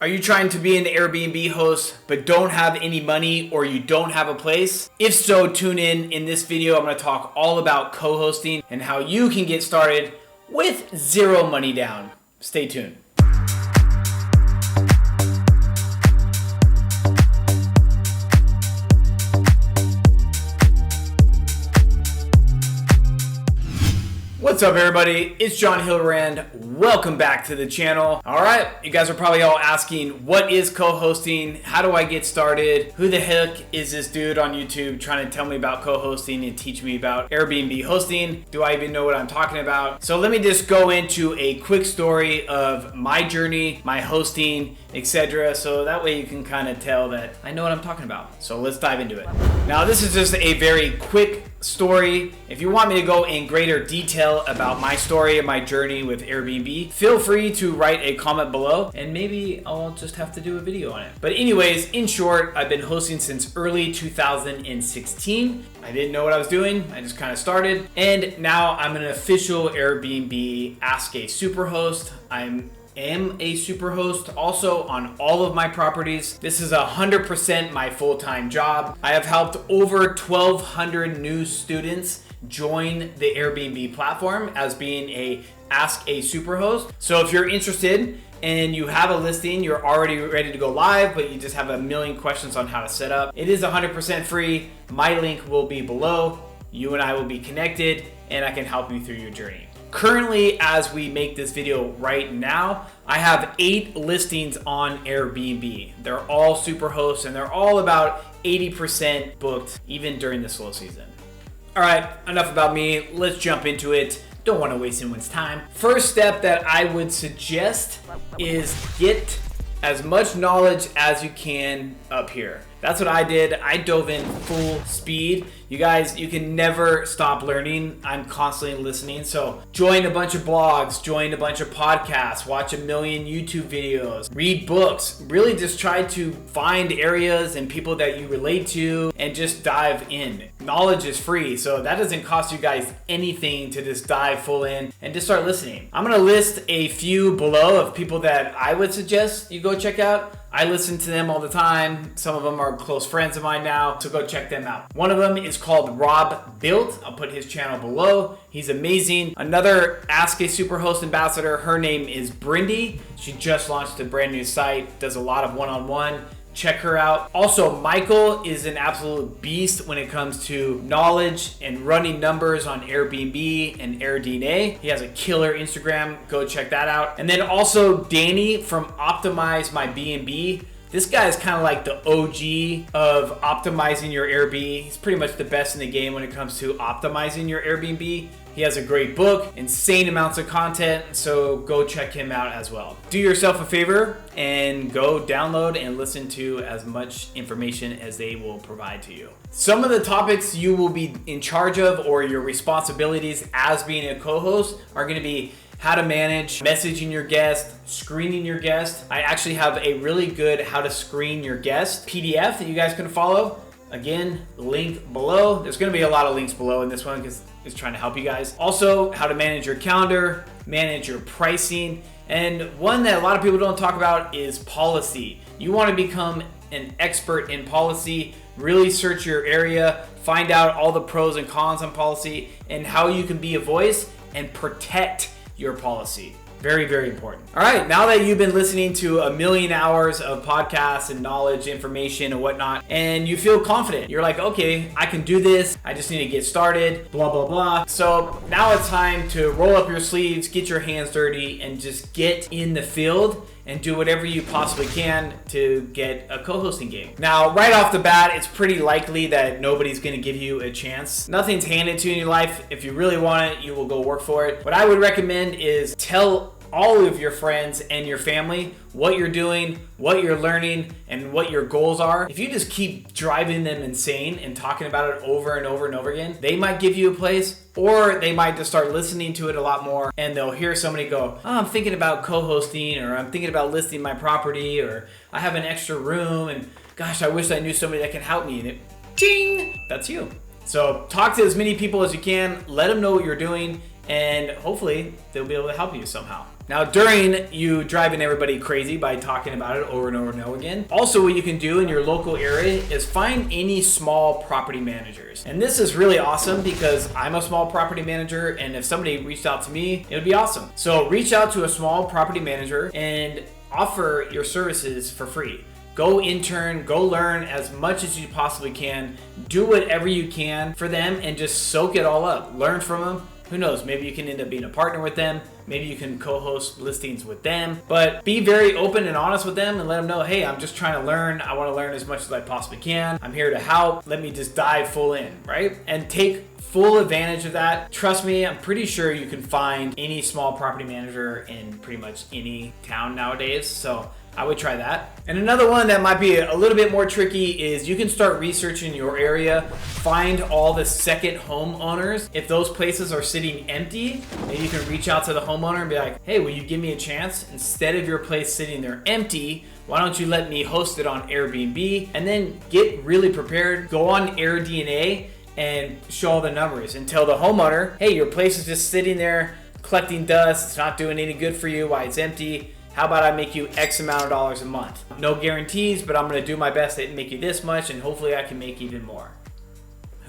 Are you trying to be an Airbnb host but don't have any money or you don't have a place? If so, tune in. In this video, I'm going to talk all about co-hosting and how you can get started with zero money down. Stay tuned. What's up, everybody? It's John Hildebrand. Welcome back to the channel. All right, you guys are probably all asking, what is co-hosting? How do I get started? Who the heck is this dude on YouTube trying to tell me about co-hosting and teach me about Airbnb hosting? Do I even know what I'm talking about? So let me just go into a quick story of my journey, my hosting, etc. So that way you can kind of tell that I know what I'm talking about. So let's dive into it. Now, this is just a very quick story. If you want me to go in greater detail about my story and my journey with Airbnb, feel free to write a comment below and maybe I'll just have to do a video on it. But anyways, in short, I've been hosting since early 2016. I didn't know what I was doing. I just kind of started. And now I'm an official Airbnb Ask a Superhost. I am a superhost also on all of my properties. This is 100% my full-time job. I have helped over 1,200 new students join the Airbnb platform as being a Ask a Superhost. So if you're interested and you have a listing, you're already ready to go live, but you just have a million questions on how to set up, it is 100% free. My link will be below. You and I will be connected and I can help you through your journey. Currently, as we make this video right now, I have 8 listings on Airbnb. They're all Superhosts and they're all about 80% booked, even during the slow season. All right, enough about me. Let's jump into it. Don't want to waste anyone's time. First step that I would suggest is get as much knowledge as you can up here. That's what I did. I dove in full speed. You guys, you can never stop learning. I'm constantly listening. So join a bunch of blogs, join a bunch of podcasts, watch a million YouTube videos, read books. Really just try to find areas and people that you relate to and just dive in. Knowledge is free, so that doesn't cost you guys anything to just dive full in and just start listening. I'm gonna list a few below of people that I would suggest you go check out. I listen to them all the time. Some of them are close friends of mine now, so go check them out. One of them is called Rob Built. I'll put his channel below. He's amazing. Another Ask a Superhost ambassador, her name is Brindy. She just launched a brand new site, does a lot of one-on-one. Check her out. Also, Michael is an absolute beast when it comes to knowledge and running numbers on Airbnb and AirDNA. He has a killer Instagram. Go check that out. And then also Danny from Optimize My B&B. This guy is kind of like the OG of optimizing your Airbnb. He's pretty much the best in the game when it comes to optimizing your Airbnb. He has a great book, insane amounts of content, so go check him out as well. Do yourself a favor and go download and listen to as much information as they will provide to you. Some of the topics you will be in charge of or your responsibilities as being a co-host are going to be how to manage messaging your guest, screening your guest. I actually have a really good how to screen your guest PDF that you guys can follow. Again, link below. There's going to be a lot of links below in this one because it's trying to help you guys. Also, how to manage your calendar, manage your pricing, and one that a lot of people don't talk about is policy. You want to become an expert in policy, really search your area, find out all the pros and cons on policy, and how you can be a voice and protect your policy. Very, very important. All right, now that you've been listening to a million hours of podcasts and knowledge, information and whatnot, and you feel confident, you're like, okay, I can do this. I just need to get started, blah, blah, blah. So now it's time to roll up your sleeves, get your hands dirty, and just get in the field and do whatever you possibly can to get a co-hosting gig. Now, right off the bat, it's pretty likely that nobody's gonna give you a chance. Nothing's handed to you in your life. If you really want it, you will go work for it. What I would recommend is tell all of your friends and your family what you're doing, what you're learning, and what your goals are. If you just keep driving them insane and talking about it over and over and over again, they might give you a place, or they might just start listening to it a lot more and they'll hear somebody go, oh, I'm thinking about co-hosting, or I'm thinking about listing my property, or I have an extra room and gosh, I wish I knew somebody that can help me. And it, ting, that's you. So talk to as many people as you can, let them know what you're doing, and hopefully they'll be able to help you somehow. Now, during you driving everybody crazy by talking about it over and over and over again, also what you can do in your local area is find any small property managers. And this is really awesome because I'm a small property manager, and if somebody reached out to me, it would be awesome. So reach out to a small property manager and offer your services for free. Go intern, go learn as much as you possibly can, do whatever you can for them and just soak it all up. Learn from them. Who knows, maybe you can end up being a partner with them. Maybe you can co-host listings with them, but be very open and honest with them and let them know, hey, I'm just trying to learn. I want to learn as much as I possibly can. I'm here to help. Let me just dive full in, right? And take full advantage of that. Trust me, I'm pretty sure you can find any small property manager in pretty much any town nowadays. So I would try that. And another one that might be a little bit more tricky is you can start researching your area, find all the second homeowners. If those places are sitting empty, maybe you can reach out to the homeowner and be like, hey, will you give me a chance? Instead of your place sitting there empty, why don't you let me host it on Airbnb? And then get really prepared, go on AirDNA and show all the numbers and tell the homeowner, hey, your place is just sitting there collecting dust. It's not doing any good for you. Why it's empty. How about I make you X amount of dollars a month? No guarantees, but I'm gonna do my best to make you this much, and hopefully I can make even more.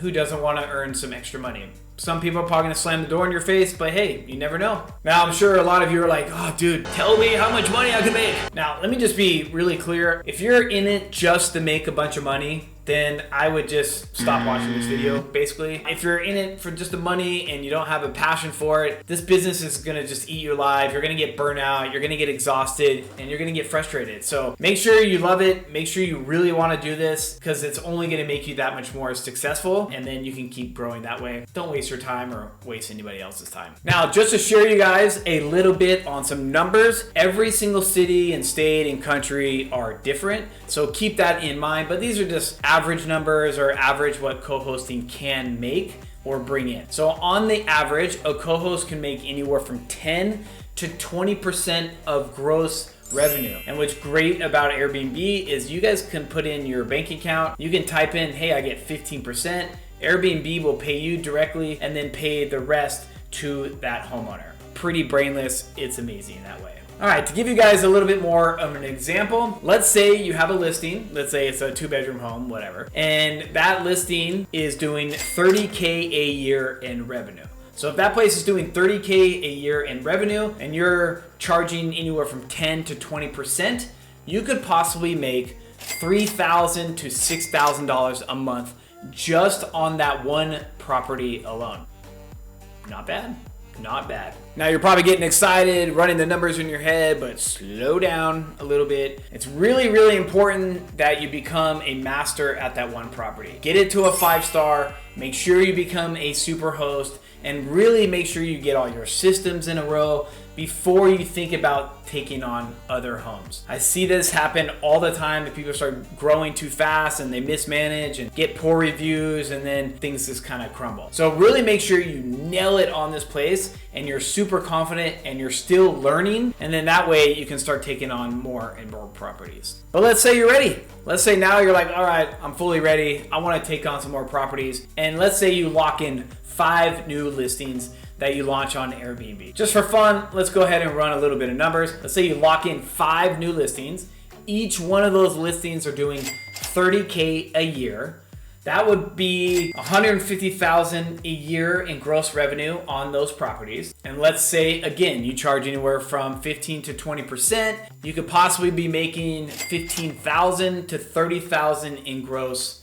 Who doesn't wanna earn some extra money? Some people are probably gonna slam the door in your face, but hey, you never know. Now, I'm sure a lot of you are like, oh dude, tell me how much money I can make. Now, let me just be really clear. If you're in it just to make a bunch of money, then I would just stop watching this video, basically. If you're in it for just the money and you don't have a passion for it, this business is gonna just eat your life. You're gonna get burnt out, you're gonna get exhausted, and you're gonna get frustrated. So make sure you love it, make sure you really wanna do this, because it's only gonna make you that much more successful, and then you can keep growing that way. Don't waste your time or waste anybody else's time. Now, just to share you guys a little bit on some numbers, every single city and state and country are different, so keep that in mind, but these are just average numbers or average what co-hosting can make or bring in. So on the average, a co-host can make anywhere from 10 to 20% of gross revenue. And what's great about Airbnb is you guys can put in your bank account. You can type in, hey, I get 15%. Airbnb will pay you directly and then pay the rest to that homeowner. Pretty brainless. It's amazing that way. All right, to give you guys a little bit more of an example, let's say you have a listing, let's say it's a 2-bedroom home, whatever, and that listing is doing $30K a year in revenue. So if that place is doing $30K a year in revenue and you're charging anywhere from 10 to 20%, you could possibly make $3,000 to $6,000 a month just on that one property alone. Not bad. Not bad. Now you're probably getting excited, running the numbers in your head, but slow down a little bit. It's really, really important that you become a master at that one property. Get it to a 5-star, make sure you become a super host, and really make sure you get all your systems in a row before you think about taking on other homes. I see this happen all the time, that people start growing too fast and they mismanage and get poor reviews, and then things just kind of crumble. So really make sure you nail it on this place and you're super confident and you're still learning, and then that way you can start taking on more and more properties. But let's say you're ready. Let's say now you're like, all right, I'm fully ready. I want to take on some more properties. And let's say you lock in 5 new listings that you launch on Airbnb. Just for fun, let's go ahead and run a little bit of numbers. Let's say you lock in 5 new listings. Each one of those listings are doing $30K a year. That would be $150,000 a year in gross revenue on those properties. And let's say, again, you charge anywhere from 15 to 20%. You could possibly be making $15,000 to $30,000 in gross.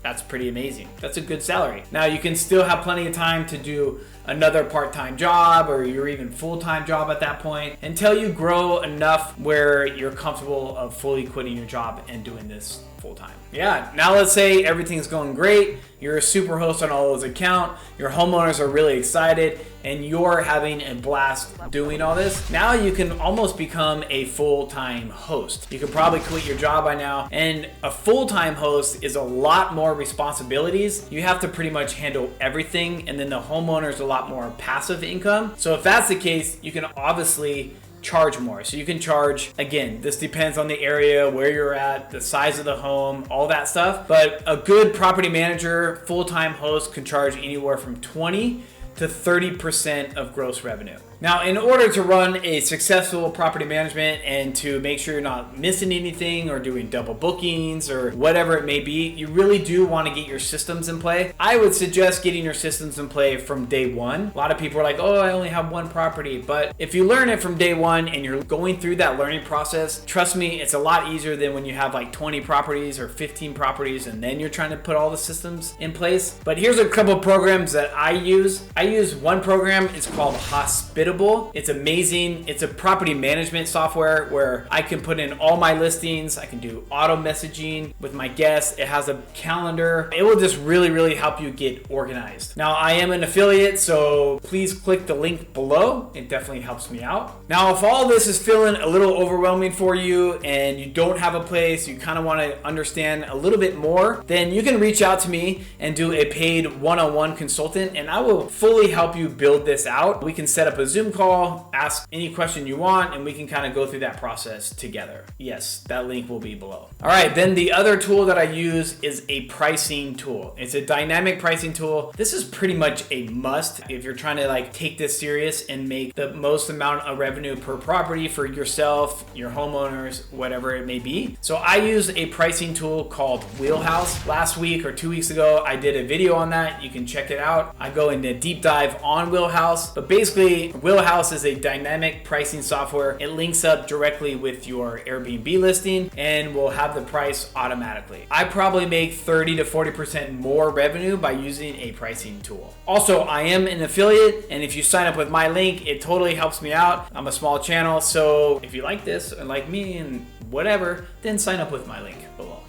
That's pretty amazing. That's a good salary. Now you can still have plenty of time to do another part-time job or your even full-time job at that point until you grow enough where you're comfortable of fully quitting your job and doing this full-time. Yeah, now let's say everything's going great. You're a super host on all those accounts. Your homeowners are really excited and you're having a blast doing all this. Now you can almost become a full-time host. You could probably quit your job by now, and a full-time host is a lot more responsibilities. You have to pretty much handle everything, and then the homeowner is a lot more passive income. So if that's the case, you can obviously charge more. So you can charge, again, this depends on the area, where you're at, the size of the home, all that stuff. But a good property manager, full-time host can charge anywhere from $20 to 30% of gross revenue. Now, in order to run a successful property management and to make sure you're not missing anything or doing double bookings or whatever it may be, you really do want to get your systems in play. I would suggest getting your systems in play from day one. A lot of people are like, oh, I only have one property. But if you learn it from day one and you're going through that learning process, trust me, it's a lot easier than when you have like 20 properties or 15 properties and then you're trying to put all the systems in place. But here's a couple of programs that I use. I use one program, it's called Hospitable. It's amazing. It's a property management software where I can put in all my listings. I can do auto messaging with my guests. It has a calendar. It will just really help you get organized. Now, I am an affiliate, so please click the link below. It definitely helps me out. Now, if all this is feeling a little overwhelming for you and you don't have a place, you kind of want to understand a little bit more, then you can reach out to me and do a paid one-on-one consultant, and I will fully help you build this out. We can set up a Zoom call, ask any question you want, and we can kind of go through that process together. Yes, that link will be below. All right, then the other tool that I use is a pricing tool. It's a dynamic pricing tool. This is pretty much a must if you're trying to like take this serious and make the most amount of revenue per property for yourself, your homeowners, whatever it may be. So I use a pricing tool called WheelHouse. Last week or 2 weeks ago, I did a video on that. You can check it out. I go into a deep dive on WheelHouse, but basically WheelHouse is a dynamic pricing software. It links up directly with your Airbnb listing and will have the price automatically. I probably make 30 to 40% more revenue by using a pricing tool. Also, I am an affiliate, and if you sign up with my link, it totally helps me out. I'm a small channel, so if you like this and like me and whatever, then sign up with my link below.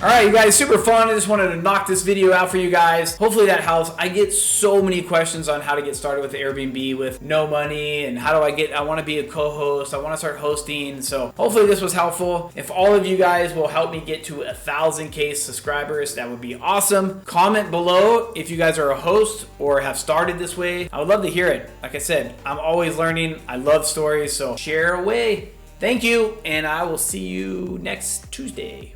All right, you guys, super fun. I just wanted to knock this video out for you guys. Hopefully that helps. I get so many questions on how to get started with Airbnb with no money and how do I want to be a co-host. I want to start hosting. So hopefully this was helpful. If all of you guys will help me get to 1,000K subscribers, that would be awesome. Comment below if you guys are a host or have started this way. I would love to hear it. Like I said, I'm always learning. I love stories, so share away. Thank you, and I will see you next Tuesday.